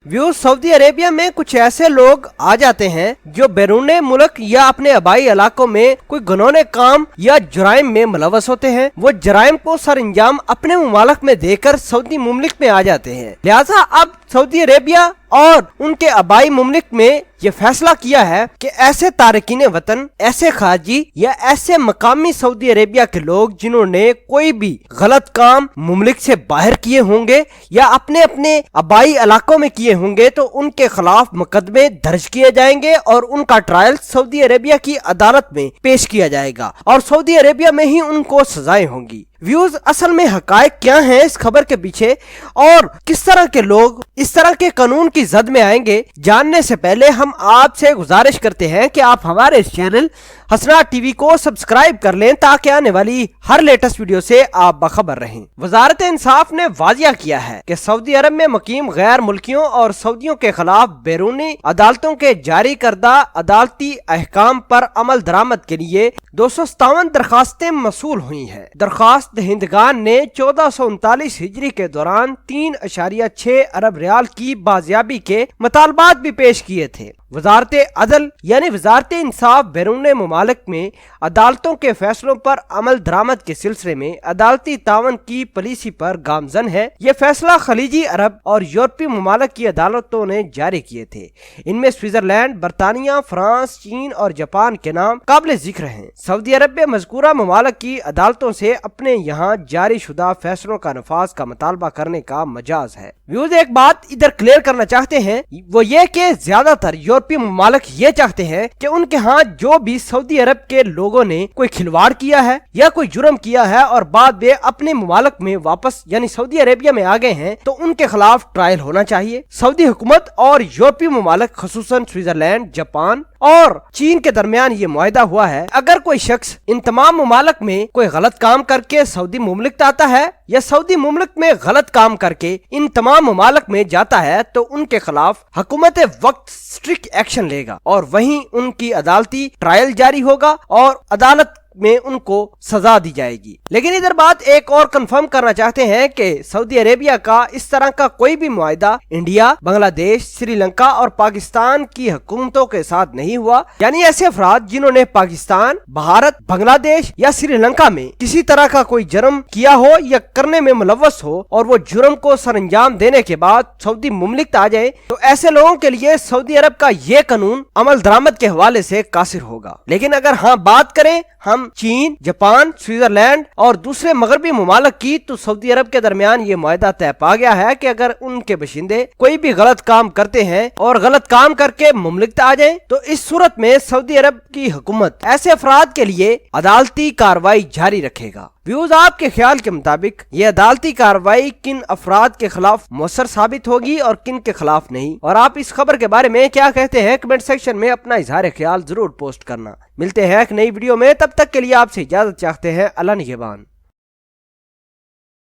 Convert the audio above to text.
Views, Saudi Arabia में कुछ ऐसे लोग आ जाते हैं जो बैरून मुल्क या अपने आबाई इलाकों में कोई घिनौने काम या जुराइम में मुलव्वस होते हैं। वो जुराइम को सर अंजाम अपने मुमालिक में देकर सऊदी मुमलिक में आ जाते हैं। लिहाजा अब सऊदी अरेबिया और उनके आबाई मुमलिक में ये फैसला किया है कि ऐसे तारकीन वतन, ऐसे खारजी या ऐसे मकामी सऊदी अरेबिया के लोग जिन्होंने कोई भी गलत काम मुमलिक से बाहर किए होंगे या अपने अपने आबाई इलाकों में किए होंगे तो उनके खिलाफ मुकदमे दर्ज किए जाएंगे और उनका ट्रायल सऊदी अरेबिया की अदालत में पेश किया जाएगा और सऊदी अरेबिया में ही उनको सजाएं होंगी। व्यूज, असल में हकायक क्या हैं इस खबर के पीछे और किस तरह के लोग इस तरह के कानून की जद में आएंगे, जानने से पहले हम आपसे गुजारिश करते हैं कि आप हमारे इस चैनल हसनात टीवी को सब्सक्राइब कर लें ताकि आने वाली हर लेटेस्ट वीडियो से आप बाखबर रहें। वजारत इंसाफ ने वाजिया किया है कि सऊदी अरब में मुकीम गैर मुल्कियों और सऊदियों के खिलाफ बैरूनी अदालतों के जारी करदा अदालती अहकाम पर अमल दरामद के लिए 257 दरखास्तें मसूल हुई हैं। दरखास्त दहिंदगान ने 1439 हिजरी के दौरान 3.6 अरब रियाल की बाजियाबी के मुतालबात भी पेश किए थे। वजारत अदल यानी वजारत इंसाफ बैरून मुमालिक में अदालतों के फैसलों पर अमल दरामद के सिलसिले में अदालती तावन की पॉलिसी पर गामजन है। ये फैसला खलीजी अरब और यूरोपीय मुमालिक की अदालतों ने जारी किए थे। इनमें स्विट्जरलैंड, बरतानिया, फ्रांस, चीन और जापान के नाम काबिल जिक्र हैं। सऊदी अरब में मज़कूरा मुमालिक की अदालतों से अपने यहाँ जारी शुदा फैसलों का नफाज का मुतालबा करने का मजाज है। व्यूज, एक बात इधर क्लियर करना चाहते हैं, वो ये कि ज्यादातर यूरोपीय मुमालिक ये चाहते हैं कि उनके यहाँ जो भी सऊदी अरब के लोगों ने कोई खिलवाड़ किया है या कोई जुर्म किया है और बाद में अपने मुमालिक में वापस यानी सऊदी अरेबिया में आ गए हैं तो उनके खिलाफ ट्रायल होना चाहिए। सऊदी हुकूमत और यूरोपीय मुमालिक खसूसन स्विट्जरलैंड, जापान और चीन के दरमियान ये मुआहदा हुआ है, अगर कोई शख्स इन तमाम मुमालिक में कोई गलत काम करके सऊदी मुमलिक आता है या सऊदी मुमलिक में गलत काम करके इन तमाम मुमालिक में जाता है तो उनके खिलाफ हुकूमत वक्त स्ट्रिक्ट एक्शन लेगा और वहीं उनकी अदालती ट्रायल जारी होगा और अदालत में उनको सजा दी जाएगी। लेकिन इधर बात एक और कंफर्म करना चाहते हैं कि सऊदी अरेबिया का इस तरह का कोई भी मुआहदा इंडिया, बांग्लादेश, श्रीलंका और पाकिस्तान की हुकूमतों के साथ नहीं हुआ। यानी ऐसे अफराद जिन्होंने पाकिस्तान, भारत, बांग्लादेश या श्रीलंका में किसी तरह का कोई जुर्म किया हो या करने में मुलव्वस हो और वो जुर्म को सर अंजाम देने के बाद सऊदी मुमलिक आ जाए तो ऐसे लोगों के लिए सऊदी अरब का ये कानून अमल दरामद के हवाले से कासिर होगा। लेकिन अगर हाँ बात करें हम चीन, जापान, स्विट्जरलैंड और दूसरे मगरबी मुमालिक की तो सऊदी अरब के दरमियान ये मुआहदा तय पा गया है कि अगर उनके बशिंदे कोई भी गलत काम करते हैं और गलत काम करके मुमलिक आ जाए तो इस सूरत में सऊदी अरब की हुकूमत ऐसे अफराद के लिए अदालती कार्रवाई जारी रखेगा। व्यूज, आपके ख्याल के मुताबिक ये अदालती कार्रवाई किन अफराद के खिलाफ मौसर साबित होगी और किन के खिलाफ नहीं, और आप इस खबर के बारे में क्या कहते हैं कमेंट सेक्शन में अपना इजहार ख्याल जरूर पोस्ट करना। मिलते हैं एक नई वीडियो में, तब तक के लिए आपसे इजाजत चाहते हैं। अल्लाह निगहबान।